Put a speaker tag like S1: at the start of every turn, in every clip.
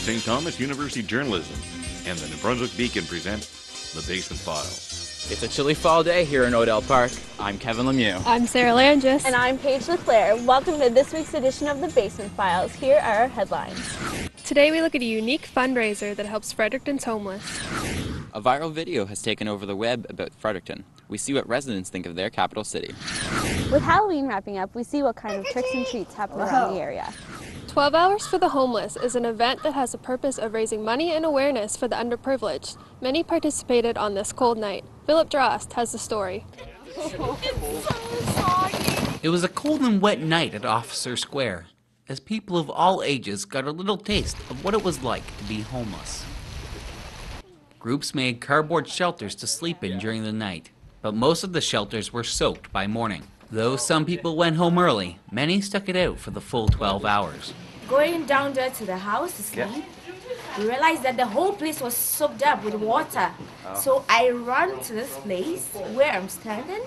S1: St. Thomas University Journalism and the New Brunswick Beacon present The Basement Files.
S2: It's a chilly fall day here in Odell Park. I'm Kevin Lemieux.
S3: I'm Sarah Langis.
S4: And I'm Paige LeClaire. Welcome to this week's edition of The Basement Files. Here are our headlines.
S3: Today we look at a unique fundraiser that helps Fredericton's homeless.
S2: A viral video has taken over the web about Fredericton. We see what residents think of their capital city.
S4: With Halloween wrapping up, we see what kind of tricks and treats happen around the area.
S3: 12 Hours for the Homeless is an event that has the purpose of raising money and awareness for the underprivileged. Many participated on this cold night. Philip Drost has the story.
S5: It was a cold and wet night at Officer Square, as people of all ages got a little taste of what it was like to be homeless. Groups made cardboard shelters to sleep in during the night, but most of the shelters were soaked by morning. Though some people went home early, many stuck it out for the full 12 hours.
S6: Going down there to the house to sleep, we realized that the whole place was soaked up with water. So I ran to this place where I'm standing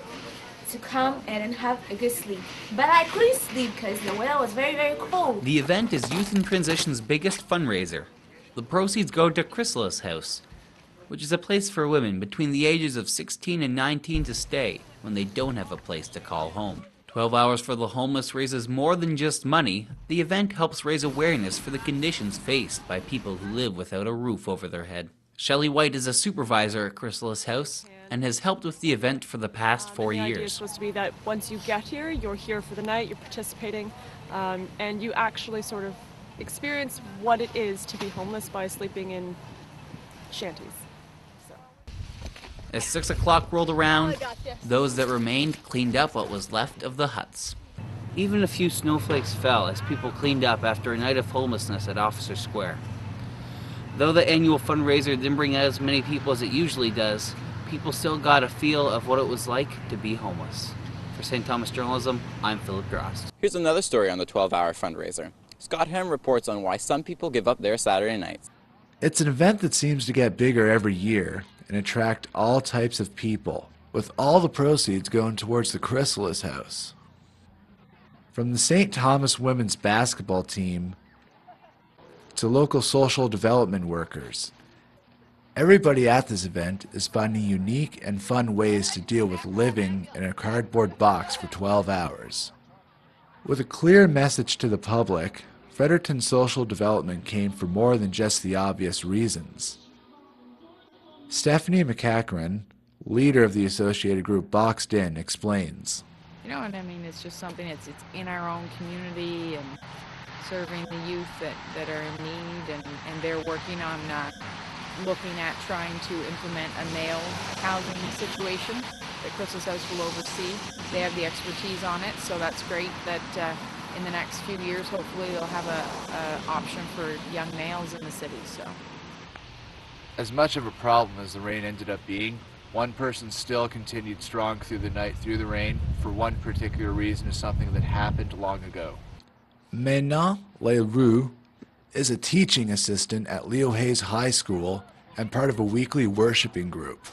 S6: to come and have a good sleep. But I couldn't sleep because the weather was very, very cold.
S5: The event is Youth in Transition's biggest fundraiser. The proceeds go to Chrysalis House, which is a place for women between the ages of 16 and 19 to stay when they don't have a place to call home. 12 Hours for the Homeless raises more than just money. The event helps raise awareness for the conditions faced by people who live without a roof over their head. Shelley White is a supervisor at Chrysalis House and has helped with the event for the past 4 years.
S7: The idea is supposed to be that once you get here, you're here for the night, you're participating, and you actually sort of experience what it is to be homeless by sleeping in shanties.
S5: As 6 o'clock rolled around, those that remained cleaned up what was left of the huts. Even a few snowflakes fell as people cleaned up after a night of homelessness at Officer Square. Though the annual fundraiser didn't bring out as many people as it usually does, people still got a feel of what it was like to be homeless. For St. Thomas Journalism, I'm Philip Drost.
S2: Here's another story on the 12-hour fundraiser. Scott Hem reports on why some people give up their Saturday nights.
S8: It's an event that seems to get bigger every year and attract all types of people, with all the proceeds going towards the Chrysalis House. From the St. Thomas women's basketball team to local social development workers, everybody at this event is finding unique and fun ways to deal with living in a cardboard box for 12 hours. With a clear message to the public, Fredericton social development came for more than just the obvious reasons. Stephanie McCachran, leader of the associated group Boxed In, explains.
S9: You know what I mean? It's just something it's in our own community and serving the youth that are in need, and they're working on looking at trying to implement a male housing situation that Chrysalis House will oversee. They have the expertise on it, so that's great that in the next few years, hopefully they'll have a option for young males in the city. So.
S10: As much of a problem as the rain ended up being, one person still continued strong through the night through the rain for one particular reason, is something that happened long ago.
S8: Mena Leroux is a teaching assistant at Leo Hayes High School and part of a weekly worshiping group.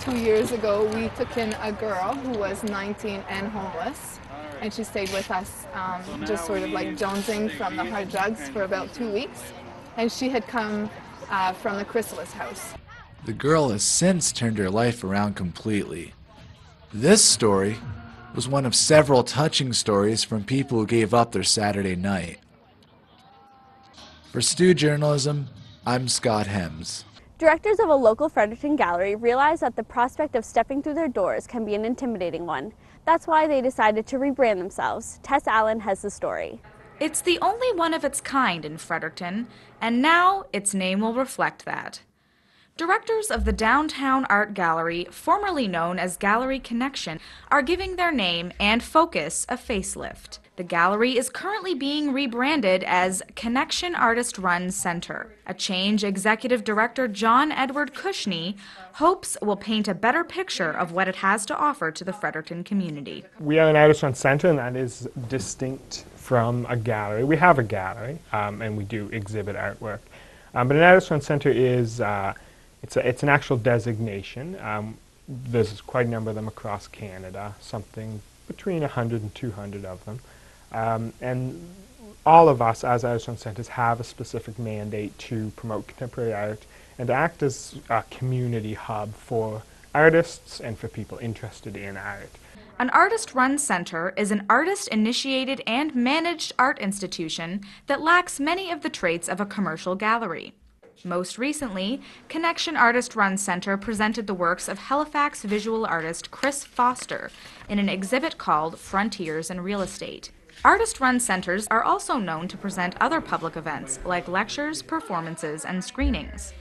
S11: 2 years ago, we took in a girl who was 19 and homeless, and she stayed with us just sort of like jonesing from the hard drugs for about 2 weeks, and she had come from the Chrysalis House.
S8: The girl has since turned her life around completely. This story was one of several touching stories from people who gave up their Saturday night. For Stu Journalism, I'm Scott Hems.
S4: Directors of a local Fredericton gallery realize that the prospect of stepping through their doors can be an intimidating one. That's why they decided to rebrand themselves. Tess Allen has the story.
S12: It's the only one of its kind in Fredericton, and now its name will reflect that. Directors of the Downtown Art Gallery, formerly known as Gallery Connection, are giving their name and focus a facelift. The gallery is currently being rebranded as Connection Artist Run Center. A change Executive Director John Edward Cushney hopes will paint a better picture of what it has to offer to the Fredericton community.
S13: We are an artist run center, and that is distinct from a gallery. We have a gallery, and we do exhibit artwork. But an artist run center is it's an actual designation. There's quite a number of them across Canada, something between 100 and 200 of them. And all of us as artist run centers have a specific mandate to promote contemporary art and to act as a community hub for artists and for people interested in art.
S12: An artist-run center is an artist-initiated and managed art institution that lacks many of the traits of a commercial gallery. Most recently, Connection Artist-Run Center presented the works of Halifax visual artist Chris Foster in an exhibit called Frontiers in Real Estate. Artist-run centers are also known to present other public events like lectures, performances, and screenings.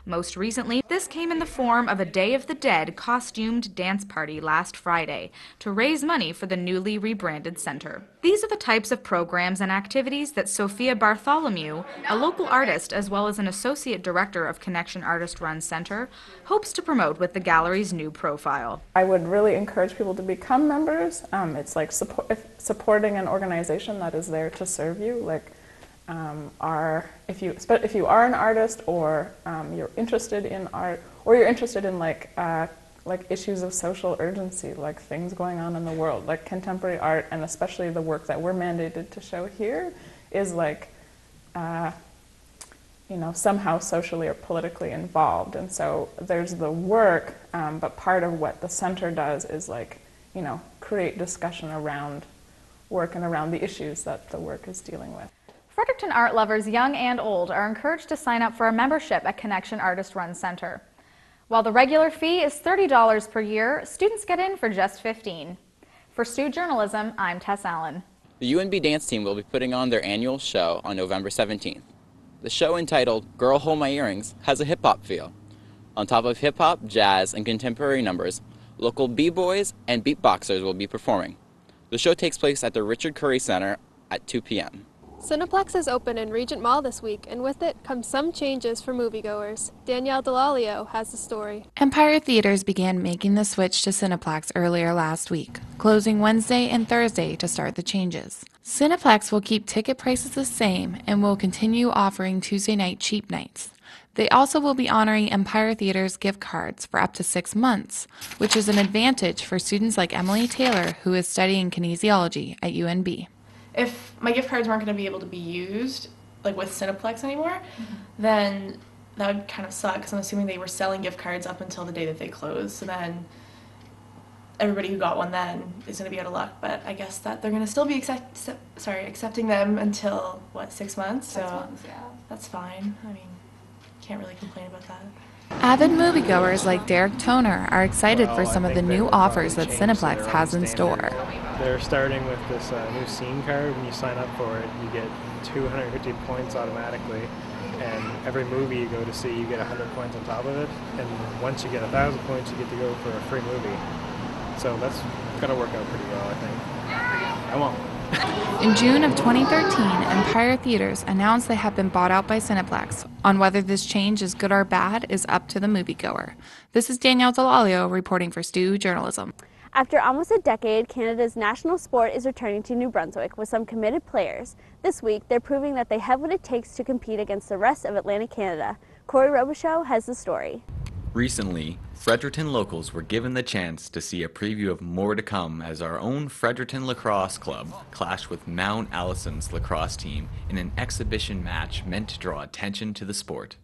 S12: Most recently, this came in the form of a Day of the Dead costumed dance party last Friday to raise money for the newly rebranded center. These are the types of programs and activities that Sophia Bartholomew, a local artist as well as an associate director of Connection Artist Run Center, hopes to promote with the gallery's new profile.
S14: I would really encourage people to become members. It's like supporting an organization that is there to serve you. Like, if you are an artist, or you're interested in art, or you're interested in like issues of social urgency, like things going on in the world, like contemporary art, and especially the work that we're mandated to show here is like somehow socially or politically involved. And so there's the work, but part of what the center does is create discussion around work and around the issues that the work is dealing with.
S15: Fredericton art lovers, young and old, are encouraged to sign up for a membership at Connection Artist Run Center. While the regular fee is $30 per year, students get in for just $15. For Stu Journalism, I'm Tess Allen.
S2: The UNB dance team will be putting on their annual show on November 17th. The show, entitled Girl Hold My Earrings, has a hip-hop feel. On top of hip-hop, jazz, and contemporary numbers, local b-boys and beatboxers will be performing. The show takes place at the Richard Curry Center at 2 p.m.
S3: Cineplex is open in Regent Mall this week, and with it comes some changes for moviegoers. Danielle Delalio has the story.
S16: Empire Theaters began making the switch to Cineplex earlier last week, closing Wednesday and Thursday to start the changes. Cineplex will keep ticket prices the same and will continue offering Tuesday night cheap nights. They also will be honoring Empire Theaters gift cards for up to 6 months, which is an advantage for students like Emily Taylor, who is studying kinesiology at UNB.
S17: If my gift cards weren't going to be able to be used, like with Cineplex anymore, then that would kind of suck, because I'm assuming they were selling gift cards up until the day that they closed. So then everybody who got one then is going to be out of luck. But I guess that they're going to still be accepting them until, what, 6 months?
S15: 6 months, yeah.
S17: That's fine. I mean, can't really complain about that.
S16: Avid moviegoers like Derek Toner are excited for some of the new offers that Cineplex has in store.
S13: They're starting with this new scene card. When you sign up for it, you get 250 points automatically, and every movie you go to see, you get 100 points on top of it, and once you get 1,000 points, you get to go for a free movie. So that's going to work out pretty well, I think. I won't.
S16: In June of 2013, Empire Theaters announced they have been bought out by Cineplex. On whether this change is good or bad is up to the moviegoer. This is Danielle Delalio reporting for Stu Journalism.
S4: After almost a decade, Canada's national sport is returning to New Brunswick with some committed players. This week, they're proving that they have what it takes to compete against the rest of Atlantic Canada. Corey Robichaud has the story.
S18: Recently, Fredericton locals were given the chance to see a preview of more to come as our own Fredericton Lacrosse Club clashed with Mount Allison's lacrosse team in an exhibition match meant to draw attention to the sport.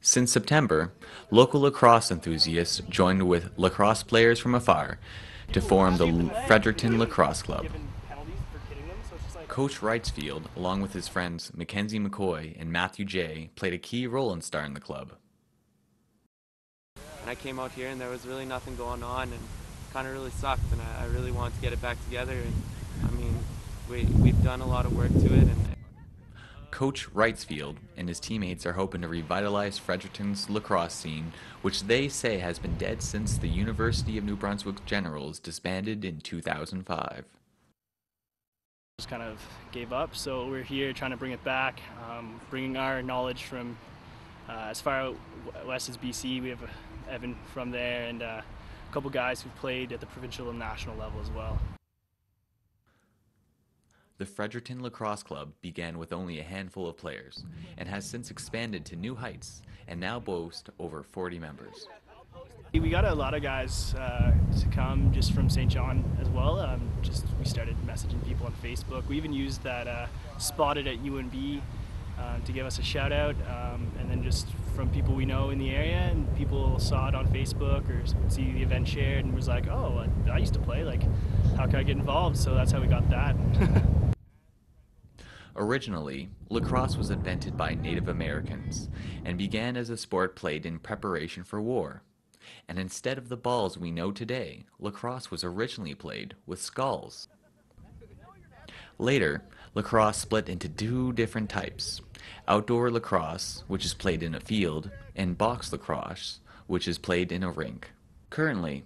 S18: Since September, local lacrosse enthusiasts joined with lacrosse players from afar to form the Fredericton Lacrosse Club. Coach Wrightsfield, along with his friends Mackenzie McCoy and Matthew Jay, played a key role in starting the club.
S19: I came out here and there was really nothing going on, and kind of really sucked, and I really wanted to get it back together, and I mean, we've done a lot of work to it. And
S18: Coach Wrightsfield and his teammates are hoping to revitalize Fredericton's lacrosse scene, which they say has been dead since the University of New Brunswick Generals disbanded in 2005.
S20: Just kind of gave up, so we're here trying to bring it back, bringing our knowledge from as far out west as BC. We have Evan from there, and a couple guys who've played at the provincial and national level as well.
S18: The Fredericton Lacrosse Club began with only a handful of players and has since expanded to new heights and now boasts over 40 members.
S20: We got a lot of guys to come just from St. John as well. We started messaging people on Facebook. We even used that spotted at UNB to give us a shout out, and then just from people we know in the area, and people saw it on Facebook or see the event shared and was like, oh, I used to play, like, how can I get involved? So that's how we got that.
S18: Originally, lacrosse was invented by Native Americans and began as a sport played in preparation for war. And instead of the balls we know today, lacrosse was originally played with skulls. Later, lacrosse split into two different types: outdoor lacrosse, which is played in a field, and box lacrosse, which is played in a rink. Currently,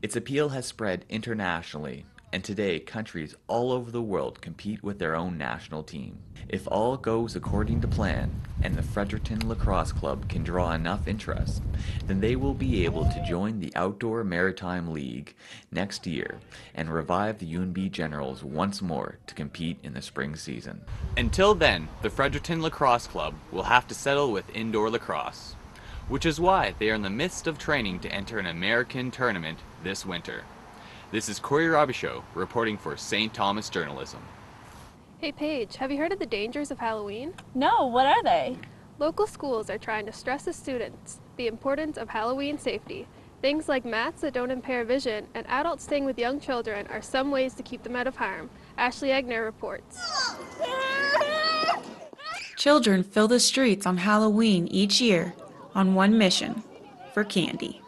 S18: its appeal has spread internationally, and today countries all over the world compete with their own national team. If all goes according to plan, and the Fredericton Lacrosse Club can draw enough interest, then they will be able to join the Outdoor Maritime League next year and revive the UNB Generals once more to compete in the spring season. Until then, the Fredericton Lacrosse Club will have to settle with indoor lacrosse, which is why they are in the midst of training to enter an American tournament this winter. This is Corey Robichaud reporting for St. Thomas Journalism.
S3: Hey Paige, have you heard of the dangers of Halloween?
S4: No, what are they?
S3: Local schools are trying to stress to students the importance of Halloween safety. Things like mats that don't impair vision and adults staying with young children are some ways to keep them out of harm. Ashley Egner reports.
S21: Children fill the streets on Halloween each year on one mission: for candy.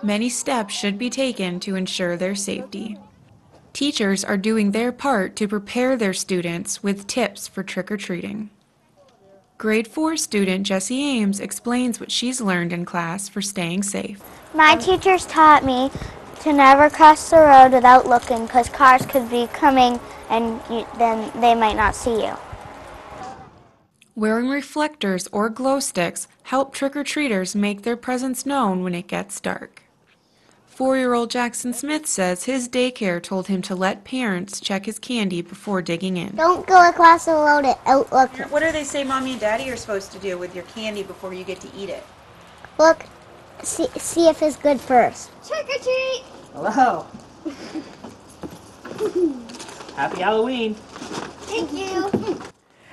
S21: Many steps should be taken to ensure their safety. Teachers are doing their part to prepare their students with tips for trick-or-treating. Grade 4 student Jessie Ames explains what she's learned in class for staying safe.
S22: My teachers taught me to never cross the road without looking, because cars could be coming and then they might not see you.
S21: Wearing reflectors or glow sticks help trick-or-treaters make their presence known when it gets dark. 4-year-old Jackson Smith says his daycare told him to let parents check his candy before digging in.
S22: Don't go across the road without looking.
S23: What do they say Mommy and Daddy are supposed to do with your candy before you get to eat it?
S22: Look, see if it's good first. Trick or treat!
S23: Hello. Happy Halloween.
S22: Thank you.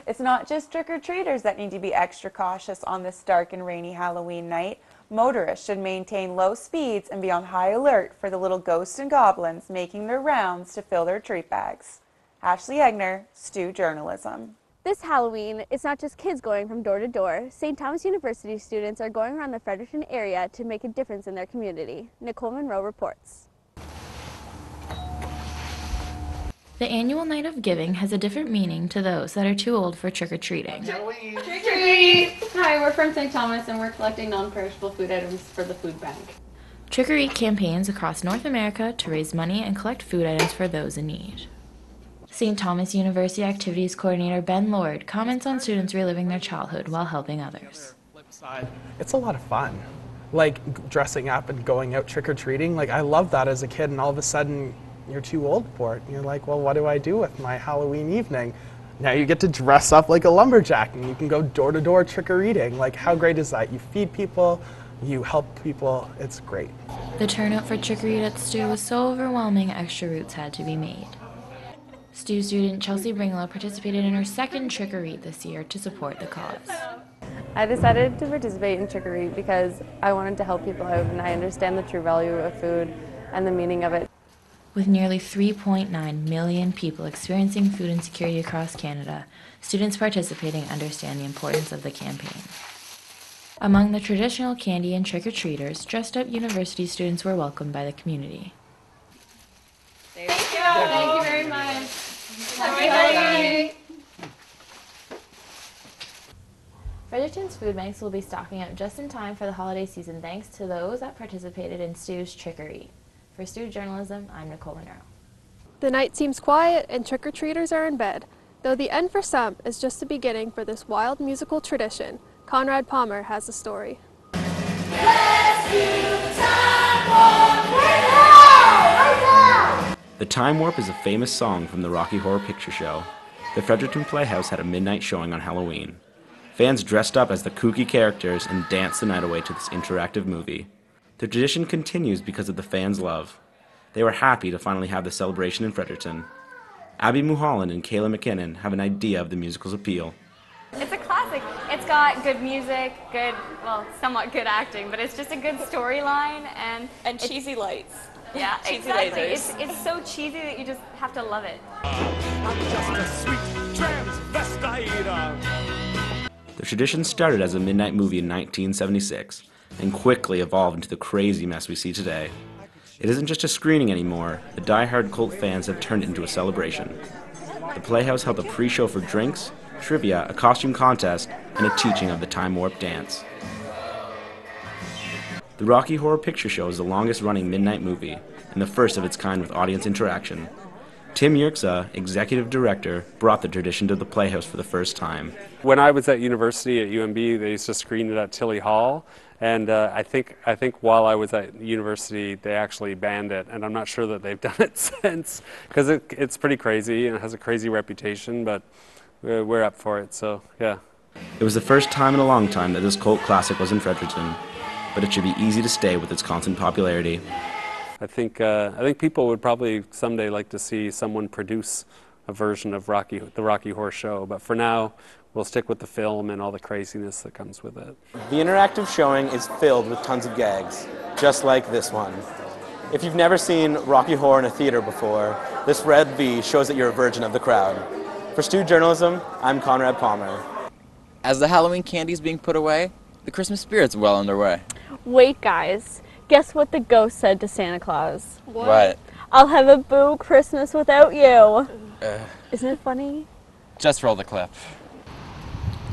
S24: It's not just trick-or-treaters that need to be extra cautious on this dark and rainy Halloween night. Motorists should maintain low speeds and be on high alert for the little ghosts and goblins making their rounds to fill their treat bags. Ashley Egner, Stu Journalism.
S4: This Halloween, it's not just kids going from door to door. St. Thomas University students are going around the Fredericton area to make a difference in their community. Nicole Monroe reports.
S16: The annual Night of Giving has a different meaning to those that are too old for trick-or-treating.
S25: Trick or treat! Hi, we're from St. Thomas and we're collecting non-perishable food items for the food bank.
S16: Trick or Eat campaigns across North America to raise money and collect food items for those in need. St. Thomas University Activities Coordinator Ben Lord comments on students reliving their childhood while helping others.
S26: It's a lot of fun. Like dressing up and going out trick-or-treating. Like I loved that as a kid, and all of a sudden you're too old for it. And you're like, well, what do I do with my Halloween evening? Now you get to dress up like a lumberjack and you can go door to door trick-or-eating. Like how great is that? You feed people, you help people, it's great.
S16: The turnout for Trick or Eat at Stu was so overwhelming extra routes had to be made. Stu student Chelsea Bringlow participated in her second Trick or Eat this year to support the cause.
S27: I decided to participate in Trick or Eat because I wanted to help people out and I understand the true value of food and the meaning of it.
S16: With nearly 3.9 million people experiencing food insecurity across Canada, students participating understand the importance of the campaign. Among the traditional candy and trick-or-treaters, dressed-up university students were welcomed by the community.
S25: Thank you! Thank you very much! Happy Halloween!
S16: Fredericton's food banks will be stocking up just in time for the holiday season thanks to those that participated in Stu's Trick or Eat. For Stu Journalism, I'm Nicole Monroe.
S3: The night seems quiet and trick-or-treaters are in bed. Though the end for some is just the beginning for this wild musical tradition, Conrad Palmer has a story.
S28: The Time Warp is a famous song from the Rocky Horror Picture Show. The Fredericton Playhouse had a midnight showing on Halloween. Fans dressed up as the kooky characters and danced the night away to this interactive movie. The tradition continues because of the fans' love. They were happy to finally have the celebration in Fredericton. Abby Mulholland and Kayla McKinnon have an idea of the musical's appeal.
S1: It's a classic. It's got good music, good, well, somewhat good acting, but it's just a good storyline and
S5: cheesy lights.
S1: Yeah,
S5: Cheesy
S1: exactly.
S5: lasers.
S1: It's so cheesy that you just have to love it.
S28: The tradition started as a midnight movie in 1976 and quickly evolved into the crazy mess we see today. It isn't just a screening anymore. The die-hard cult fans have turned it into a celebration. The Playhouse held a pre-show for drinks, trivia, a costume contest, and a teaching of the time warp dance. The Rocky Horror Picture Show is the longest-running midnight movie and the first of its kind with audience interaction. Tim Yerxa, executive director, brought the tradition to the Playhouse for the first time.
S6: When I was at university at UMB, they used to screen it at Tilly Hall, and I think while I was at university, they actually banned it, and I'm not sure that they've done it since, because it's pretty crazy and it has a crazy reputation, but we're up for it, so yeah.
S28: It was the first time in a long time that this cult classic was in Fredericton, but it should be easy to stay with its constant popularity.
S6: I think people would probably someday like to see someone produce a version of the Rocky Horror Show, but for now, we'll stick with the film and all the craziness that comes with it.
S7: The interactive showing is filled with tons of gags, just like this one. If you've never seen Rocky Horror in a theater before, this red V shows that you're a virgin of the crowd. For Stu Journalism, I'm Conrad Palmer.
S2: As the Halloween candy is being put away, the Christmas spirit's well underway.
S4: Wait, guys. Guess what the ghost said to Santa Claus?
S2: What?
S4: I'll have a boo Christmas without you. Isn't it funny?
S2: Just roll the clip.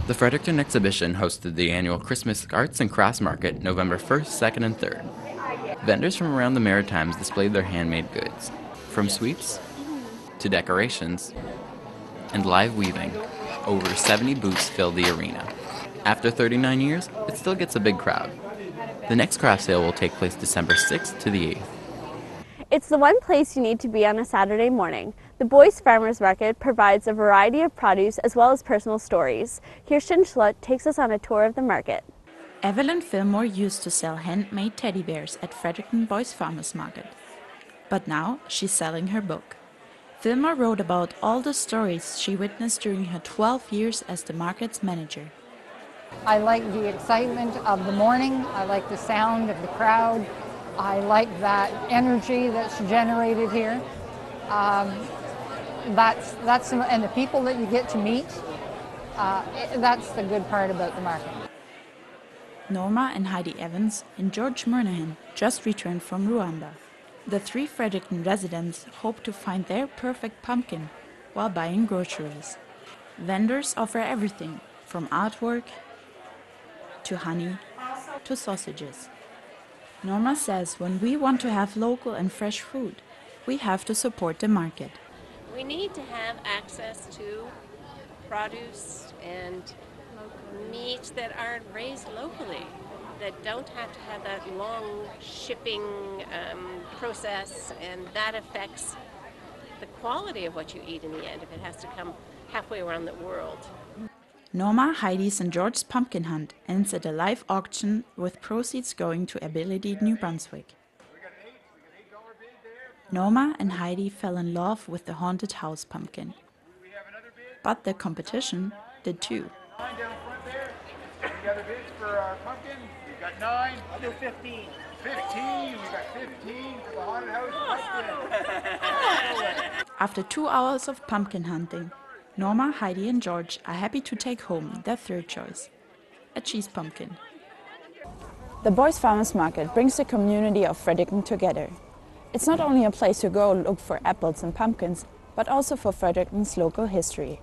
S2: The Fredericton Exhibition hosted the annual Christmas Arts and Crafts Market November 1st, 2nd, and 3rd. Vendors from around the Maritimes displayed their handmade goods, from sweets to decorations and live weaving. Over 70 booths filled the arena. After 39 years, it still gets a big crowd. The next craft sale will take place December 6th to the 8th.
S4: It's the one place you need to be on a Saturday morning. The Boyce Farmers Market provides a variety of produce as well as personal stories. Kirsten Schlutt takes us on a tour of the market.
S21: Evelyn Fillmore used to sell handmade teddy bears at Fredericton Boyce Farmers Market. But now she's selling her book. Fillmore wrote about all the stories she witnessed during her 12 years as the market's manager.
S8: I like the excitement of the morning. I like the sound of the crowd. I like that energy that's generated here. That's and the people that you get to meet. That's the good part about the market.
S21: Norma and Heidi Evans and George Murnahan just returned from Rwanda. The three Fredericton residents hope to find their perfect pumpkin while buying groceries. Vendors offer everything from artwork to honey to sausages. Norma says when we want to have local and fresh food, we have to support the market.
S9: We need to have access to produce and meats that are raised locally, that don't have to have that long shipping process, and that affects the quality of what you eat in the end if it has to come halfway around the world.
S21: Norma, Heidi's and George's pumpkin hunt ends at a live auction with proceeds going to Ability New Brunswick. Norma and Heidi fell in love with the haunted house pumpkin. But the competition did too.
S10: 9 down front there. Any other bids for our pumpkin? We've got 9. I'll do 15. 15. We've got 15 for the haunted house pumpkin.
S21: After 2 hours of pumpkin hunting, Norma, Heidi and George are happy to take home their third choice, a cheese pumpkin.
S11: The Boyce Farmers Market brings the community of Fredericton together. It's not only a place to go look for apples and pumpkins, but also for Fredericton's local history.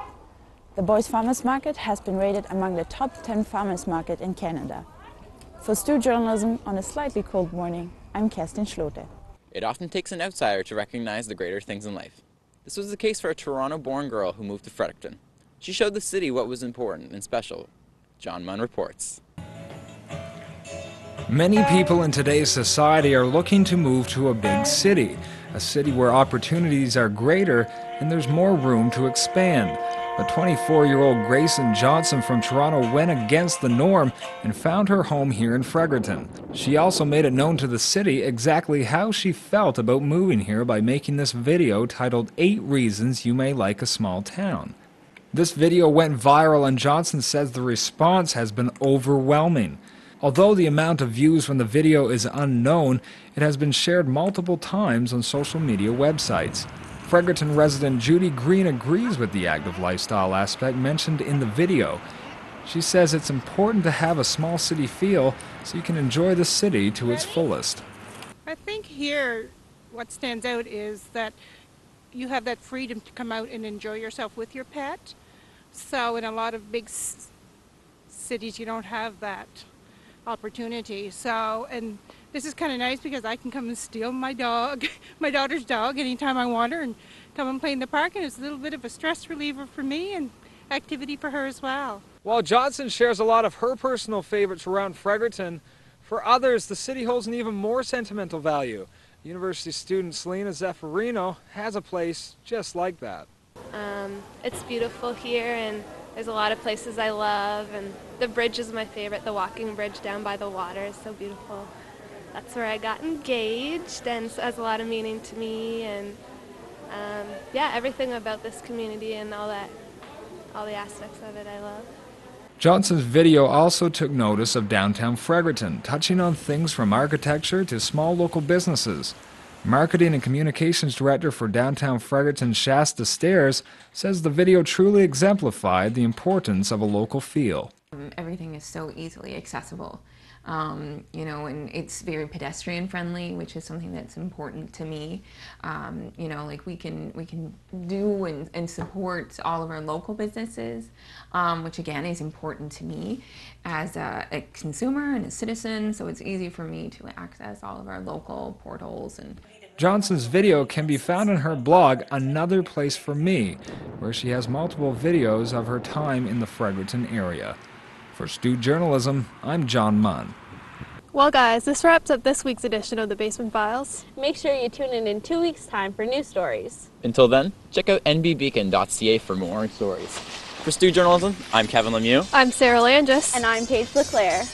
S11: The Boyce Farmers Market has been rated among the top 10 farmers market in Canada. For Stu Journalism on a slightly cold morning, I'm Kerstin Schlote.
S2: It often takes an outsider to recognize the greater things in life. This was the case for a Toronto-born girl who moved to Fredericton. She showed the city what was important and special. John Munn reports.
S29: Many people in today's society are looking to move to a big city, a city where opportunities are greater and there's more room to expand. But 24-year-old Grayson Johnson from Toronto went against the norm and found her home here in Fredericton. She also made it known to the city exactly how she felt about moving here by making this video titled 8 Reasons You May Like a Small Town. This video went viral and Johnson says the response has been overwhelming. Although the amount of views from the video is unknown, it has been shared multiple times on social media websites. Fredericton resident Judy Green agrees with the active lifestyle aspect mentioned in the video. She says it's important to have a small city feel so you can enjoy the city to its fullest.
S5: I think here what stands out is that you have that freedom to come out and enjoy yourself with your pet. So in a lot of big cities you don't have that opportunity. So, and this is kind of nice because I can come and steal my dog, my daughter's dog, anytime I want her, and come and play in the park, and it's a little bit of a stress reliever for me and activity for her as well.
S29: While Johnson shares a lot of her personal favorites around Fredericton, for others the city holds an even more sentimental value. University student Selena Zeffirino has a place just like that.
S3: It's beautiful here, and there's a lot of places I love, and the bridge is my favorite. The walking bridge down by the water is so beautiful. That's where I got engaged, and it has a lot of meaning to me, and yeah, everything about this community and all the aspects of it I love.
S29: Johnson's video also took notice of downtown Fredericton, touching on things from architecture to small local businesses. Marketing and Communications Director for downtown Fredericton, Shasta Stairs, says the video truly exemplified the importance of a local feel.
S12: Everything is so easily accessible, you know, and it's very pedestrian friendly, which is something that's important to me. You know, like we can do and support all of our local businesses, which again is important to me as a consumer and a citizen. So it's easy for me to access all of our local portals. And
S29: Johnson's video can be found on her blog, Another Place for Me, where she has multiple videos of her time in the Fredericton area. For Stu Journalism, I'm John Munn.
S3: Well guys, this wraps up this week's edition of the Basement Files.
S4: Make sure you tune in 2 weeks' time for new stories.
S2: Until then, check out nbbeacon.ca for more stories. For Stu Journalism, I'm Kevin Lemieux.
S3: I'm Sarah Langis.
S4: And I'm Paige LeClaire.